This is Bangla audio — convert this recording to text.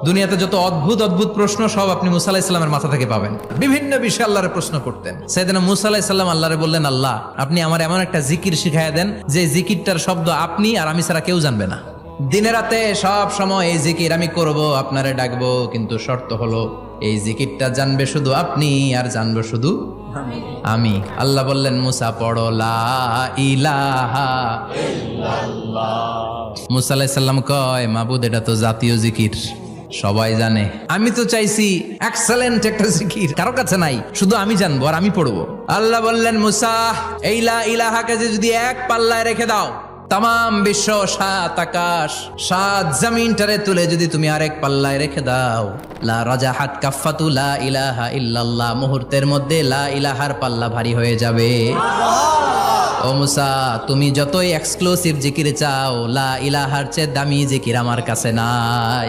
দুনিয়াতে যত অদ্ভুত অদ্ভুত প্রশ্ন সব আপনি মুসা আলাইহিস সালামের মাথা থেকে পাবেন। বিভিন্ন বিষয়ে আল্লাহরে প্রশ্ন করতেন। সাইয়েদনা মুসা আলাইহিস সালাম আল্লাহরে বললেন, আল্লাহ আপনি আমার এমন একটা জিকির শিখাইয়া দেন যে জিকিরটার শব্দ আপনি আর আমি ছাড়া কেউ জানবে না। দিনে রাতে সব সময় এই জিকির আমি করব, আপনারে ডাকবো, কিন্তু শর্ত হলো এই জিকিরটা জানবে শুধু আপনি আর জানবো শুধু আমি। আল্লাহ বললেন, মুসা পড়ো লা ইলাহা ইল্লাল্লাহ। মুসা আলাইহিস সালাম কয়, মাবুদ এটা তো জাতীয় জিকির, সবাই জানে। আমি তো চাইছি এক্সেলেন্ট একটা জিকির, কারো কাছে নাই, শুধু আমি জানবো আর আমি পড়বো। আল্লাহ বললেন, মুসা এই লা ইলাহাকে যদি এক পাল্লায় রেখে দাও, তাম বিশ্ব, 7 আকাশ 7 জমিনটারে তুলে যদি তুমি আরেক পাল্লায় রেখে দাও, লা রাজাহাত কাফাতু লা ইলাহা ইল্লাল্লাহ, মুহূর্তের মধ্যে লা ইলাহার পাল্লা ভারী হয়ে যাবে। ও মুসা, তুমি যতই এক্সক্লুসিভ জিকির চাও, লা ইলাহার চেয়ে দামি জিকির আমার কাছে নাই।